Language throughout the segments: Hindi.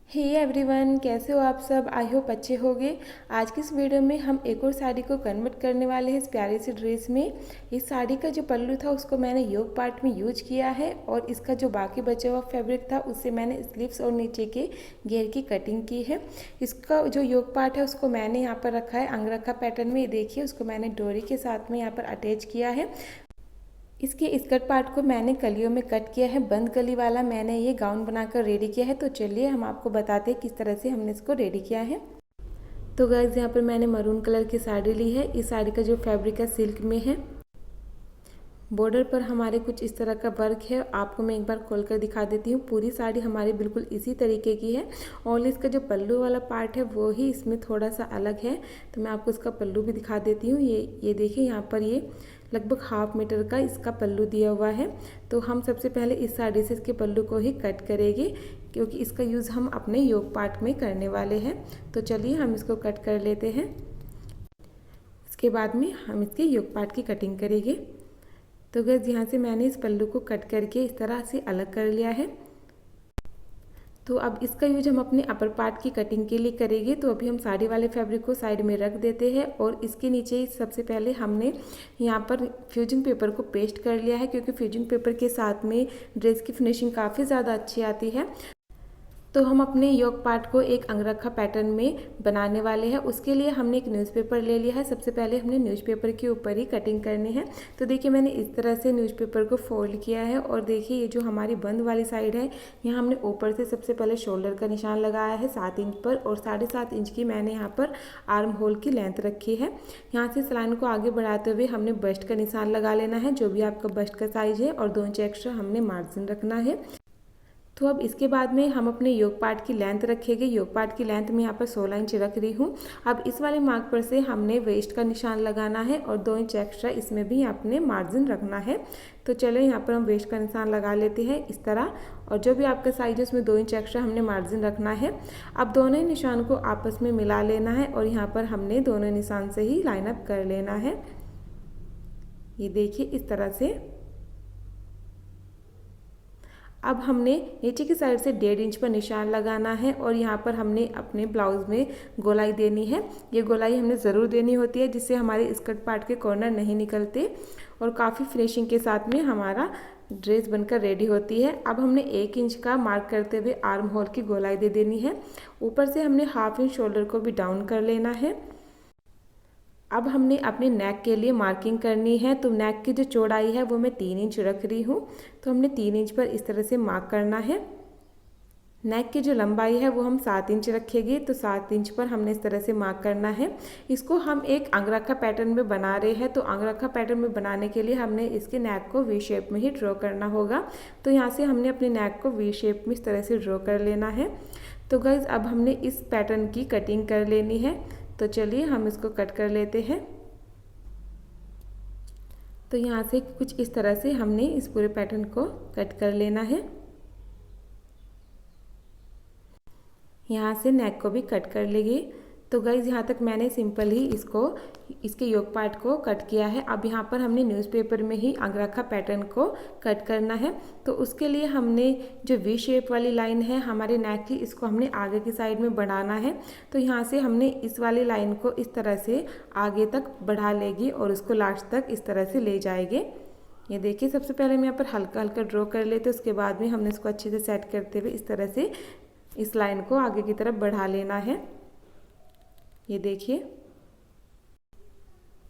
हे एवरीवन, कैसे हो आप सब। आई होप अच्छे होंगे। आज की इस वीडियो में हम एक और साड़ी को कन्वर्ट करने वाले हैं इस प्यारे सी ड्रेस में। इस साड़ी का जो पल्लू था उसको मैंने योक पार्ट में यूज किया है और इसका जो बाकी बचा हुआ फैब्रिक था उससे मैंने स्लीव्स और नीचे के घेर की कटिंग की है। इसका जो योक पार्ट है उसको मैंने यहाँ पर रखा है अंगरखा पैटर्न में। ये देखिए, उसको मैंने डोरी के साथ में यहाँ पर अटैच किया है। इसके स्कर्ट पार्ट को मैंने कलियों में कट किया है, बंद कली वाला मैंने ये गाउन बनाकर रेडी किया है। तो चलिए हम आपको बताते हैं किस तरह से हमने इसको रेडी किया है। तो गाइस, यहाँ पर मैंने मरून कलर की साड़ी ली है। इस साड़ी का जो फैब्रिक है सिल्क में है। बॉर्डर पर हमारे कुछ इस तरह का वर्क है, आपको मैं एक बार खोल कर दिखा देती हूँ। पूरी साड़ी हमारी बिल्कुल इसी तरीके की है और इसका जो पल्लू वाला पार्ट है वो ही इसमें थोड़ा सा अलग है। तो मैं आपको इसका पल्लू भी दिखा देती हूँ। ये देखिए, यहाँ पर ये लगभग 1/2 मीटर का इसका पल्लू दिया हुआ है। तो हम सबसे पहले इस साड़ी से इसके पल्लू को ही कट करेंगे क्योंकि इसका यूज़ हम अपने योक पार्ट में करने वाले हैं। तो चलिए हम इसको कट कर लेते हैं। इसके बाद में हम इसके योक पार्ट की कटिंग करेंगे। तो गाइस, यहाँ से मैंने इस पल्लू को कट करके इस तरह से अलग कर लिया है। तो अब इसका यूज हम अपने अपर पार्ट की कटिंग के लिए करेंगे। तो अभी हम साड़ी वाले फैब्रिक को साइड में रख देते हैं और इसके नीचे सबसे पहले हमने यहाँ पर फ्यूजिंग पेपर को पेस्ट कर लिया है क्योंकि फ्यूजिंग पेपर के साथ में ड्रेस की फिनिशिंग काफ़ी ज़्यादा अच्छी आती है। तो हम अपने योक पार्ट को एक अंगरखा पैटर्न में बनाने वाले हैं। उसके लिए हमने एक न्यूज़पेपर ले लिया है। सबसे पहले हमने न्यूज़पेपर के ऊपर ही कटिंग करनी है। तो देखिए, मैंने इस तरह से न्यूज़पेपर को फोल्ड किया है और देखिए ये जो हमारी बंद वाली साइड है यहाँ हमने ऊपर से सबसे पहले शोल्डर का निशान लगाया है 7 इंच पर और 7.5 इंच की मैंने यहाँ पर आर्म होल की लेंथ रखी है। यहाँ से इस लाइन को आगे बढ़ाते हुए हमने बस्ट का निशान लगा लेना है, जो भी आपका बस्ट का साइज है, और 2 इंच एक्स्ट्रा हमने मार्जिन रखना है। तो अब इसके बाद में हम अपने योक पार्ट की लेंथ रखेंगे। योक पार्ट की लेंथ में यहाँ पर 16 इंच रख रही हूँ। अब इस वाले मार्क पर से हमने वेस्ट का निशान लगाना है और 2 इंच एक्स्ट्रा इसमें भी अपने मार्जिन रखना है। तो चलो यहाँ पर हम वेस्ट का निशान लगा लेते हैं इस तरह, और जो भी आपका साइज है उसमें 2 इंच एक्स्ट्रा हमने मार्जिन रखना है। अब दोनों निशान को आपस में मिला लेना है और यहाँ पर हमने दोनों निशान से ही लाइन अप कर लेना है। ये देखिए इस तरह से। अब हमने नीचे की साइड से 1.5 इंच पर निशान लगाना है और यहाँ पर हमने अपने ब्लाउज में गोलाई देनी है। ये गोलाई हमने ज़रूर देनी होती है जिससे हमारे स्कर्ट पार्ट के कॉर्नर नहीं निकलते और काफ़ी फिनिशिंग के साथ में हमारा ड्रेस बनकर रेडी होती है। अब हमने 1 इंच का मार्क करते हुए आर्म होल की गोलाई दे देनी है। ऊपर से हमने 1/2 इंच शोल्डर को भी डाउन कर लेना है। अब हमने अपने नेक के लिए मार्किंग करनी है। तो नेक की जो चौड़ाई है वो मैं 3 इंच रख रही हूँ। तो हमने 3 इंच पर इस तरह से मार्क करना है। नेक की जो लंबाई है वो हम 7 इंच रखेंगे। तो 7 इंच पर हमने इस तरह से मार्क करना है। इसको हम एक अंगरखा पैटर्न में बना रहे हैं। तो अंगरखा पैटर्न में बनाने के लिए हमने इसके नेक को वी शेप में ही ड्रॉ करना होगा। तो यहाँ से हमने अपने नेक को वी शेप में इस तरह से ड्रॉ कर लेना है। तो गाइज, अब हमने इस पैटर्न की कटिंग कर लेनी है। तो चलिए हम इसको कट कर लेते हैं। तो यहाँ से कुछ इस तरह से हमने इस पूरे पैटर्न को कट कर लेना है। यहाँ से नेक को भी कट कर लेंगे। तो गाइज, यहाँ तक मैंने सिंपल ही इसके योक पार्ट को कट किया है। अब यहाँ पर हमने न्यूज़पेपर में ही अंगरखा पैटर्न को कट करना है। तो उसके लिए हमने जो वी शेप वाली लाइन है हमारे नेक की, इसको हमने आगे की साइड में बढ़ाना है। तो यहाँ से हमने इस वाली लाइन को इस तरह से आगे तक बढ़ा लेगी और उसको लास्ट तक इस तरह से ले जाएंगे। ये देखिए, सबसे पहले मैं यहाँ पर हल्का हल्का ड्रॉ कर लेते, उसके बाद में हमने इसको अच्छे से सेट करते हुए इस तरह से इस लाइन को आगे की तरफ बढ़ा लेना है। ये देखिए,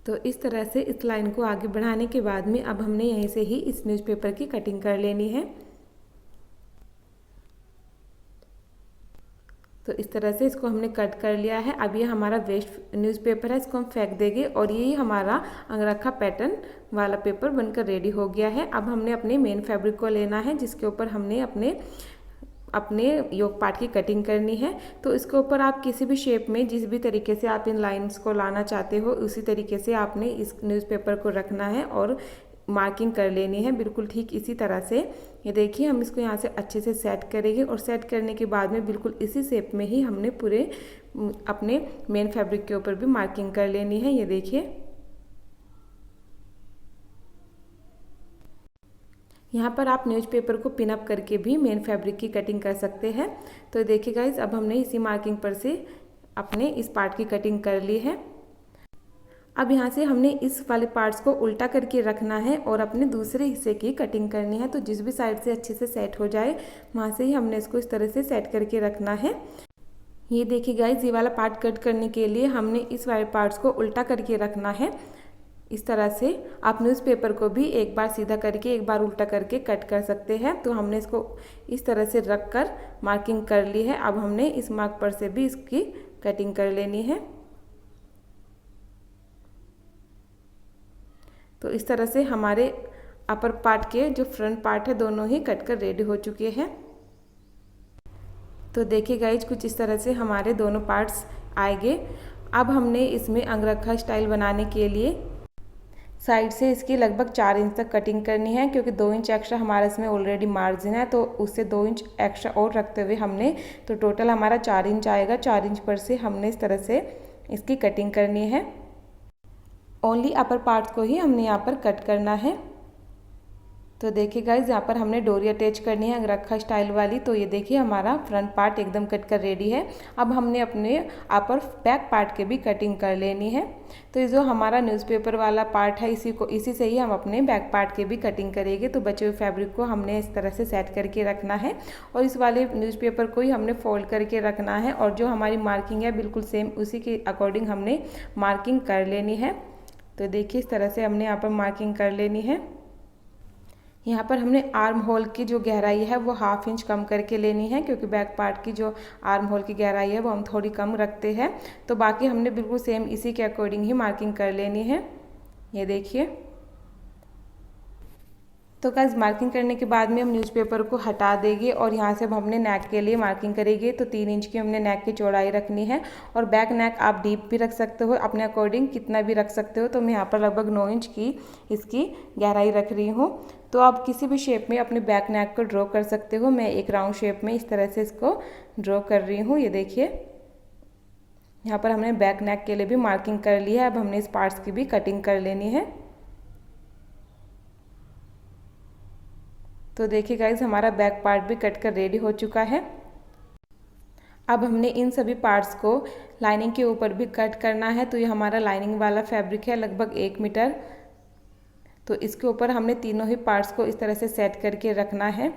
तो इस तरह से इस लाइन को आगे बढ़ाने के बाद में अब हमने यहीं से ही इस न्यूज़पेपर की कटिंग कर लेनी है। तो इस तरह से इसको हमने कट कर लिया है। अब ये हमारा वेस्ट न्यूज़पेपर है, इसको हम फेंक देंगे और ये हमारा अंगरखा पैटर्न वाला पेपर बनकर रेडी हो गया है। अब हमने अपने मेन फैब्रिक को लेना है जिसके ऊपर हमने अपने योक पार्ट की कटिंग करनी है। तो इसके ऊपर आप किसी भी शेप में जिस भी तरीके से आप इन लाइंस को लाना चाहते हो उसी तरीके से आपने इस न्यूज़पेपर को रखना है और मार्किंग कर लेनी है, बिल्कुल ठीक इसी तरह से। ये देखिए, हम इसको यहाँ से अच्छे से सेट करेंगे और सेट करने के बाद में बिल्कुल इसी शेप में ही हमने पूरे अपने मेन फैब्रिक के ऊपर भी मार्किंग कर लेनी है। ये देखिए, यहाँ पर आप न्यूज़पेपर को पिन अप करके भी मेन फैब्रिक की कटिंग कर सकते हैं। तो देखिए गाइज, अब हमने इसी मार्किंग पर से अपने इस पार्ट की कटिंग कर ली है। अब यहाँ से हमने इस वाले पार्ट्स को उल्टा करके रखना है और अपने दूसरे हिस्से की कटिंग करनी है। तो जिस भी साइड से अच्छे से सेट हो जाए वहाँ से ही हमने इसको इस तरह से सेट करके रखना है। ये देखिए गाइज, ये वाला पार्ट कट करने के लिए हमने इस वाले पार्ट्स को उल्टा करके रखना है। इस तरह से आप न्यूज़पेपर को भी एक बार सीधा करके एक बार उल्टा करके कट कर सकते हैं। तो हमने इसको इस तरह से रख कर मार्किंग कर ली है। अब हमने इस मार्क पर से भी इसकी कटिंग कर लेनी है। तो इस तरह से हमारे अपर पार्ट के जो फ्रंट पार्ट है दोनों ही कट कर रेडी हो चुके हैं। तो देखिए गाइज, कुछ इस तरह से हमारे दोनों पार्ट्स आएंगे। अब हमने इसमें अंगरखा स्टाइल बनाने के लिए साइड से इसकी लगभग 4 इंच तक कटिंग करनी है, क्योंकि 2 इंच एक्स्ट्रा हमारा इसमें ऑलरेडी मार्जिन है। तो उससे 2 इंच एक्स्ट्रा और रखते हुए हमने तो टोटल हमारा 4 इंच आएगा। 4 इंच पर से हमने इस तरह से इसकी कटिंग करनी है। ओनली अपर पार्ट्स को ही हमने यहाँ पर कट करना है। तो देखिए गाइज, यहाँ पर हमने डोरी अटैच करनी है अंगरखा स्टाइल वाली। तो ये देखिए हमारा फ्रंट पार्ट एकदम कट कर रेडी है। अब हमने अपने अपर बैक पार्ट के भी कटिंग कर लेनी है। तो ये जो हमारा न्यूज़पेपर वाला पार्ट है इसी से ही हम अपने बैक पार्ट के भी कटिंग करेंगे। तो बचे हुए फैब्रिक को हमने इस तरह से सेट करके रखना है और इस वाले न्यूज़पेपर को ही हमने फोल्ड करके रखना है। और जो हमारी मार्किंग है बिल्कुल सेम उसी के अकॉर्डिंग हमने मार्किंग कर लेनी है। तो देखिए इस तरह से हमने यहाँ पर मार्किंग कर लेनी है। यहाँ पर हमने आर्म होल की जो गहराई है वो 1/2 इंच कम करके लेनी है, क्योंकि बैक पार्ट की जो आर्म होल की गहराई है वो हम थोड़ी कम रखते हैं। तो बाकी हमने बिल्कुल सेम इसी के अकॉर्डिंग ही मार्किंग कर लेनी है। ये देखिए, तो गाइस मार्किंग करने के बाद में हम न्यूज़पेपर को हटा देंगे और यहाँ से अब हमने नेक के लिए मार्किंग करेंगे। तो 3 इंच की हमने नेक की चौड़ाई रखनी है और बैक नेक आप डीप भी रख सकते हो, अपने अकॉर्डिंग कितना भी रख सकते हो। तो मैं यहाँ पर लगभग 9 इंच की इसकी गहराई रख रही हूँ। तो आप किसी भी शेप में अपने बैक नेक को ड्रॉ कर सकते हो। मैं एक राउंड शेप में इस तरह से इसको ड्रॉ कर रही हूँ। ये देखिए, यहाँ पर हमने बैक नेक के लिए भी मार्किंग कर ली है। अब हमने इस पार्ट्स की भी कटिंग कर लेनी है। तो देखिए गाइज, हमारा बैक पार्ट भी कट कर रेडी हो चुका है। अब हमने इन सभी पार्ट्स को लाइनिंग के ऊपर भी कट करना है। तो ये हमारा लाइनिंग वाला फैब्रिक है लगभग 1 मीटर। तो इसके ऊपर हमने तीनों ही पार्ट्स को इस तरह से सेट करके रखना है।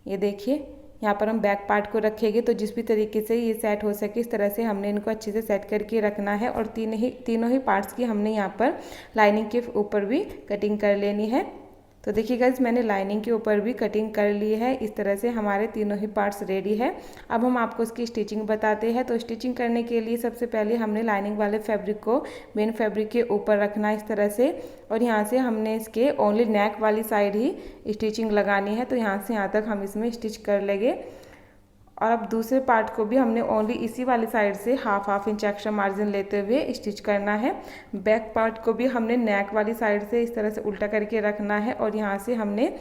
ये देखिए, यहाँ पर हम बैक पार्ट को रखेंगे तो जिस भी तरीके से ये सेट हो सके इस तरह से हमने इनको अच्छे से सेट करके रखना है। और तीनों ही पार्ट्स की हमने यहाँ पर लाइनिंग के ऊपर भी कटिंग कर लेनी है। तो देखिए गाइज, मैंने लाइनिंग के ऊपर भी कटिंग कर ली है। इस तरह से हमारे तीनों ही पार्ट्स रेडी है। अब हम आपको इसकी स्टिचिंग बताते हैं। तो स्टिचिंग करने के लिए सबसे पहले हमने लाइनिंग वाले फैब्रिक को मेन फैब्रिक के ऊपर रखना है इस तरह से, और यहाँ से हमने इसके ओनली नेक वाली साइड ही स्टिचिंग लगानी है। तो यहाँ से यहाँ तक हम इसमें स्टिच कर लेंगे। और अब दूसरे पार्ट को भी हमने ओनली इसी वाली साइड से हाफ इंच एक्स्ट्रा मार्जिन लेते हुए स्टिच करना है। बैक पार्ट को भी हमने नेक वाली साइड से इस तरह से उल्टा करके रखना है और यहाँ से हमने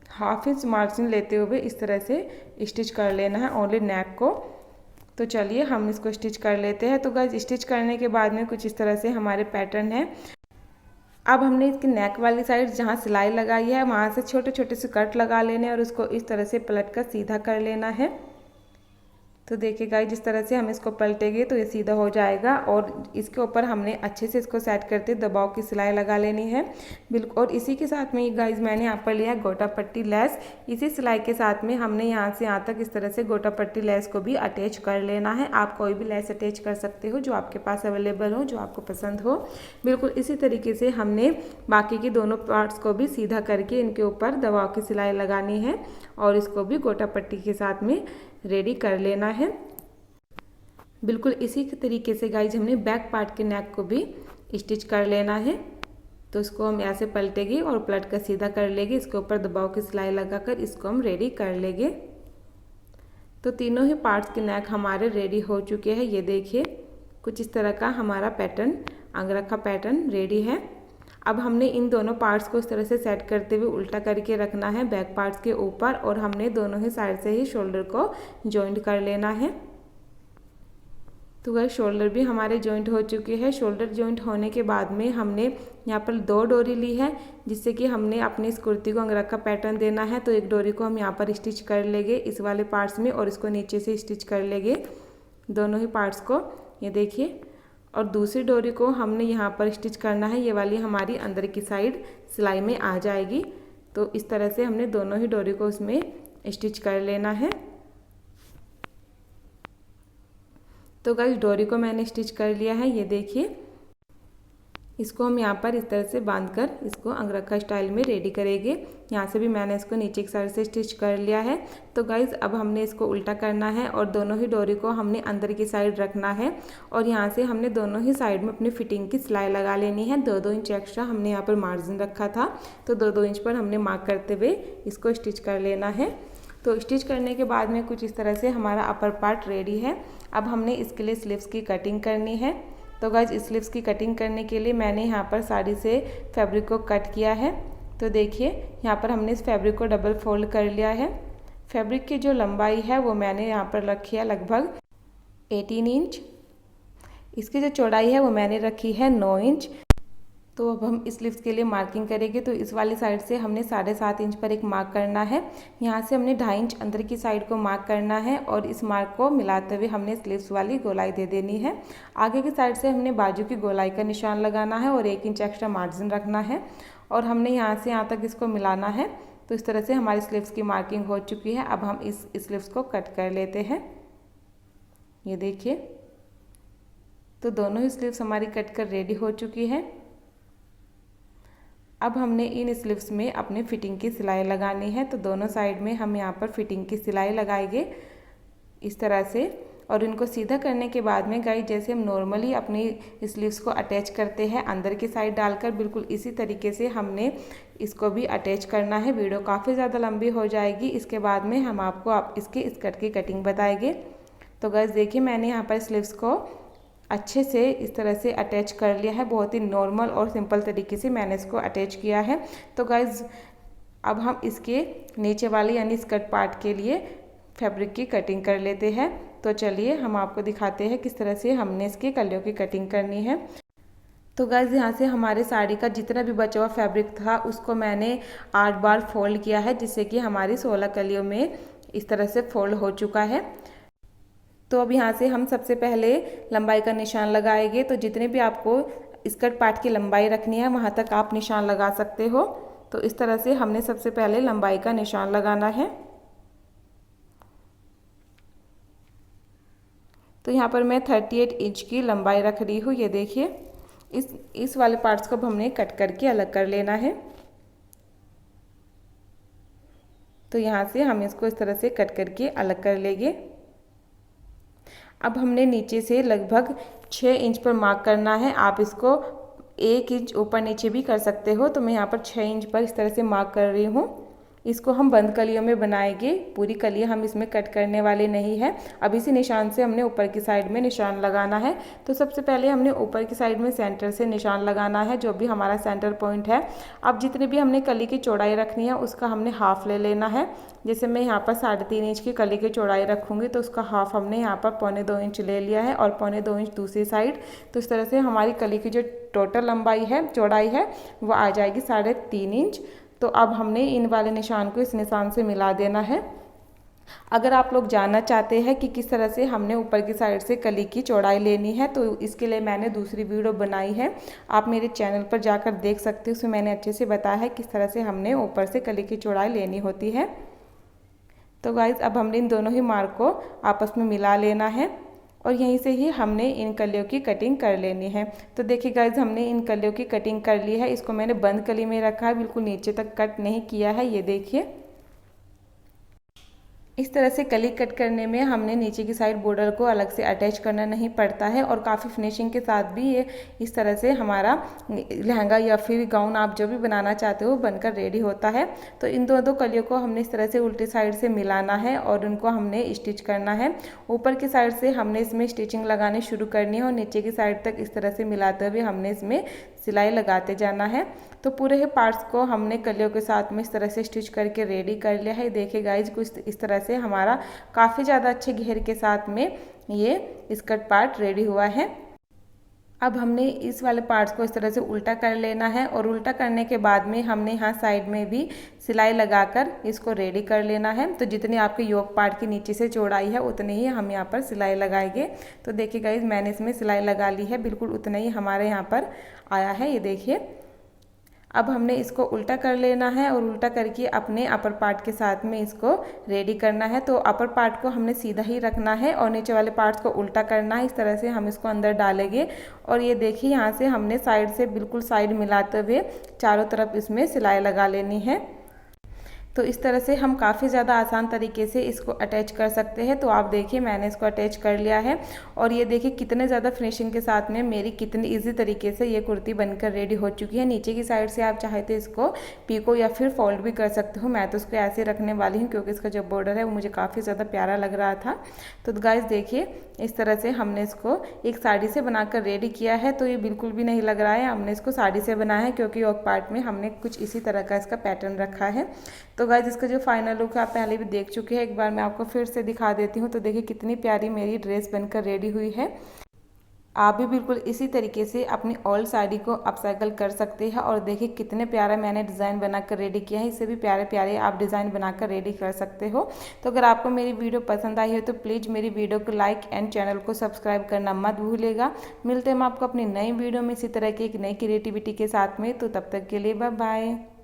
हाफ इंच मार्जिन लेते हुए इस तरह से स्टिच कर लेना है ओनली नेक को। तो चलिए हम इसको स्टिच कर लेते हैं। तो गाइस, स्टिच करने के बाद में कुछ इस तरह से हमारे पैटर्न है। अब हमने इसकी नेक वाली साइड जहाँ सिलाई लगाई है वहाँ से छोटे छोटे से कट लगा लेने और उसको इस तरह से पलट कर सीधा कर लेना है। तो देखिए गाइस, जिस तरह से हम इसको पलटेंगे तो ये सीधा हो जाएगा। और इसके ऊपर हमने अच्छे से इसको सेट करते दबाव की सिलाई लगा लेनी है बिल्कुल। और इसी के साथ में गाइस मैंने यहाँ पर लिया गोटा पट्टी लेस। इसी सिलाई के साथ में हमने यहाँ से यहाँ तक इस तरह से गोटा पट्टी लेस को भी अटैच कर लेना है। आप कोई भी लेस अटैच कर सकते हो जो आपके पास अवेलेबल हो, जो आपको पसंद हो। बिल्कुल इसी तरीके से हमने बाकी के दोनों पार्ट्स को भी सीधा करके इनके ऊपर दबाव की सिलाई लगानी है और इसको भी गोटा पट्टी के साथ में रेडी कर लेना है। बिल्कुल इसी के तरीके से गाइज हमने बैक पार्ट के नेक को भी स्टिच कर लेना है। तो इसको हम ऐसे पलटेंगे और पलट कर सीधा कर लेंगे। इसके ऊपर दबाव की सिलाई लगाकर इसको हम रेडी कर लेंगे। तो तीनों ही पार्ट्स के नेक हमारे रेडी हो चुके हैं। ये देखिए, कुछ इस तरह का हमारा पैटर्न, अंगरखा पैटर्न रेडी है। अब हमने इन दोनों पार्ट्स को इस तरह से सेट करते हुए उल्टा करके रखना है बैक पार्ट्स के ऊपर और हमने दोनों ही साइड से ही शोल्डर को जॉइंट कर लेना है। तो गाइस शोल्डर भी हमारे जॉइंट हो चुके हैं। शोल्डर जॉइंट होने के बाद में हमने यहाँ पर 2 डोरी ली है, जिससे कि हमने अपनी इस कुर्ती को अंगरखा पैटर्न देना है। तो एक डोरी को हम यहाँ पर स्टिच कर लेंगे इस वाले पार्ट्स में और इसको नीचे से स्टिच कर लेंगे दोनों ही पार्ट्स को, ये देखिए। और दूसरी डोरी को हमने यहाँ पर स्टिच करना है, ये वाली हमारी अंदर की साइड सिलाई में आ जाएगी। तो इस तरह से हमने दोनों ही डोरी को उसमें स्टिच कर लेना है। तो गाइस डोरी को मैंने स्टिच कर लिया है, ये देखिए। इसको हम यहाँ पर इस तरह से बांधकर इसको अंगरखा स्टाइल में रेडी करेंगे। यहाँ से भी मैंने इसको नीचे की साइड से स्टिच कर लिया है। तो गाइस अब हमने इसको उल्टा करना है और दोनों ही डोरी को हमने अंदर की साइड रखना है और यहाँ से हमने दोनों ही साइड में अपनी फिटिंग की सिलाई लगा लेनी है। 2-2 इंच एक्स्ट्रा हमने यहाँ पर मार्जिन रखा था, तो 2-2 इंच पर हमने मार्क करते हुए इसको स्टिच कर लेना है। तो स्टिच करने के बाद में कुछ इस तरह से हमारा अपर पार्ट रेडी है। अब हमने इसके लिए स्लीव्स की कटिंग करनी है। तो गाइस स्लीव्स की कटिंग करने के लिए मैंने यहाँ पर साड़ी से फैब्रिक को कट किया है। तो देखिए यहाँ पर हमने इस फैब्रिक को डबल फोल्ड कर लिया है। फैब्रिक की जो लंबाई है वो मैंने यहाँ पर रखी है लगभग 18 इंच। इसकी जो चौड़ाई है वो मैंने रखी है 9 इंच। तो अब हम स्लीव्स के लिए मार्किंग करेंगे। तो इस वाली साइड से हमने 7.5 इंच पर एक मार्क करना है। यहाँ से हमने 2.5 इंच अंदर की साइड को मार्क करना है और इस मार्क को मिलाते हुए हमने स्लीव्स वाली गोलाई दे देनी है। आगे की साइड से हमने बाजू की गोलाई का निशान लगाना है और 1 इंच एक्स्ट्रा मार्जिन रखना है और हमने यहाँ से यहाँ तक इसको मिलाना है। तो इस तरह से हमारी स्लीव्स की मार्किंग हो चुकी है। अब हम इस स्लीव्स को कट कर लेते हैं, ये देखिए। तो दोनों ही स्लीव्स हमारी कट कर रेडी हो चुकी है। अब हमने इन स्लीव्स में अपनी फिटिंग की सिलाई लगानी है। तो दोनों साइड में हम यहाँ पर फिटिंग की सिलाई लगाएंगे इस तरह से। और इनको सीधा करने के बाद में गाइस जैसे हम नॉर्मली अपनी स्लीव्स को अटैच करते हैं अंदर की साइड डालकर, बिल्कुल इसी तरीके से हमने इसको भी अटैच करना है। वीडियो काफ़ी ज़्यादा लंबी हो जाएगी, इसके बाद में हम आपको इसके स्कर्ट की कटिंग बताएंगे। तो गाइस देखिए मैंने यहाँ पर स्लीव्स को अच्छे से इस तरह से अटैच कर लिया है। बहुत ही नॉर्मल और सिंपल तरीके से मैंने इसको अटैच किया है। तो गाइज अब हम इसके नीचे वाले यानी स्कर्ट पार्ट के लिए फैब्रिक की कटिंग कर लेते हैं। तो चलिए हम आपको दिखाते हैं किस तरह से हमने इसकी कलियों की कटिंग करनी है। तो गाइज यहाँ से हमारे साड़ी का जितना भी बचा हुआ फैब्रिक था उसको मैंने 8 बार फोल्ड किया है, जिससे कि हमारी 16 कलियों में इस तरह से फोल्ड हो चुका है। तो अब यहाँ से हम सबसे पहले लंबाई का निशान लगाएंगे। तो जितने भी आपको स्कर्ट पार्ट की लंबाई रखनी है वहाँ तक आप निशान लगा सकते हो। तो इस तरह से हमने सबसे पहले लंबाई का निशान लगाना है। तो यहाँ पर मैं 38 इंच की लंबाई रख रही हूँ, ये देखिए। इस वाले पार्ट्स को हमने कट करके अलग कर लेना है। तो यहाँ से हम इसको इस तरह से कट करके अलग कर लेंगे। अब हमने नीचे से लगभग 6 इंच पर मार्क करना है। आप इसको 1 इंच ऊपर नीचे भी कर सकते हो। तो मैं यहाँ पर 6 इंच पर इस तरह से मार्क कर रही हूँ। इसको हम बंद कलियों में बनाएंगे, पूरी कलियाँ हम इसमें कट करने वाले नहीं है। अब इसी निशान से हमने ऊपर की साइड में निशान लगाना है। तो सबसे पहले हमने ऊपर की साइड में सेंटर से निशान लगाना है, जो भी हमारा सेंटर पॉइंट है। अब जितने भी हमने कली की चौड़ाई रखनी है उसका हमने हाफ ले लेना है। जैसे मैं यहाँ पर 3.5 इंच की कली की चौड़ाई रखूँगी तो उसका हाफ हमने यहाँ पर 1.25 इंच ले लिया है और 1.25 इंच दूसरी साइड। तो इस तरह से हमारी कली की जो टोटल लंबाई है, चौड़ाई है, वो आ जाएगी 3.5 इंच। तो अब हमने इन वाले निशान को इस निशान से मिला देना है। अगर आप लोग जानना चाहते हैं कि किस तरह से हमने ऊपर की साइड से कली की चौड़ाई लेनी है तो इसके लिए मैंने दूसरी वीडियो बनाई है, आप मेरे चैनल पर जाकर देख सकते हो। उसमें मैंने अच्छे से बताया है किस तरह से हमने ऊपर से कली की चौड़ाई लेनी होती है। तो गाइज अब हमने इन दोनों ही मार्क को आपस में मिला लेना है और यहीं से ही हमने इन कलियों की कटिंग कर लेनी है। तो देखिए गाइज हमने इन कलियों की कटिंग कर ली है। इसको मैंने बंद कली में रखा है, बिल्कुल नीचे तक कट नहीं किया है, ये देखिए। इस तरह से कली कट करने में हमने नीचे की साइड बॉर्डर को अलग से अटैच करना नहीं पड़ता है और काफ़ी फिनिशिंग के साथ भी ये इस तरह से हमारा लहंगा या फिर गाउन आप जो भी बनाना चाहते हो बनकर रेडी होता है। तो इन दो कलियों को हमने इस तरह से उल्टी साइड से मिलाना है और उनको हमने स्टिच करना है। ऊपर की साइड से हमने इसमें स्टिचिंग लगानी शुरू करनी है और नीचे की साइड तक इस तरह से मिलाते हुए हमने इसमें सिलाई लगाते जाना है। तो पूरे ही पार्ट्स को हमने कलियों के साथ में इस तरह से स्टिच करके रेडी कर लिया है। देखिए गाइज, कुछ इस तरह से हमारा काफ़ी ज़्यादा अच्छे घेर के साथ में ये स्कर्ट पार्ट रेडी हुआ है। अब हमने इस वाले पार्ट्स को इस तरह से उल्टा कर लेना है और उल्टा करने के बाद में हमने यहाँ साइड में भी सिलाई लगाकर इसको रेडी कर लेना है। तो जितनी आपके योक पार्ट के नीचे से चौड़ाई है उतनी ही हम यहाँ पर सिलाई लगाएंगे। तो देखिए गाइज, मैंने इसमें सिलाई लगा ली है, बिल्कुल उतना ही हमारे यहाँ पर आया है, ये देखिए। अब हमने इसको उल्टा कर लेना है और उल्टा करके अपने अपर पार्ट के साथ में इसको रेडी करना है। तो अपर पार्ट को हमने सीधा ही रखना है और नीचे वाले पार्ट्स को उल्टा करना है। इस तरह से हम इसको अंदर डालेंगे और ये देखिए यहाँ से हमने साइड से बिल्कुल साइड मिलाते हुए चारों तरफ इसमें सिलाई लगा लेनी है। तो इस तरह से हम काफ़ी ज़्यादा आसान तरीके से इसको अटैच कर सकते हैं। तो आप देखिए, मैंने इसको अटैच कर लिया है और ये देखिए कितने ज़्यादा फिनिशिंग के साथ में मेरी कितनी इजी तरीके से ये कुर्ती बनकर रेडी हो चुकी है। नीचे की साइड से आप चाहे तो इसको पीको या फिर फोल्ड भी कर सकते हो। मैं तो इसको ऐसे रखने वाली हूँ क्योंकि इसका जो बॉर्डर है वो मुझे काफ़ी ज़्यादा प्यारा लग रहा था। तो गाइस देखिए, इस तरह से हमने इसको एक साड़ी से बनाकर रेडी किया है। तो ये बिल्कुल भी नहीं लग रहा है हमने इसको साड़ी से बनाया है, क्योंकि योक पार्ट में हमने कुछ इसी तरह का इसका पैटर्न रखा है। तो गाइस, इसका जो फाइनल लुक है आप पहले भी देख चुके हैं, एक बार मैं आपको फिर से दिखा देती हूँ। तो देखिए कितनी प्यारी मेरी ड्रेस बनकर रेडी हुई है। आप भी बिल्कुल इसी तरीके से अपनी ओल्ड साड़ी को अपसाइकल कर सकते हैं। और देखिए कितने प्यारा मैंने डिज़ाइन बनाकर रेडी किया है। इससे भी प्यारे प्यारे आप डिज़ाइन बनाकर रेडी कर सकते हो। तो अगर आपको मेरी वीडियो पसंद आई हो तो प्लीज़ मेरी वीडियो को लाइक एंड चैनल को सब्सक्राइब करना मत भूलिएगा। मिलते हैं हम आपको अपनी नई वीडियो में इसी तरह की एक नई क्रिएटिविटी के साथ में। तो तब तक के लिए बाय बाय।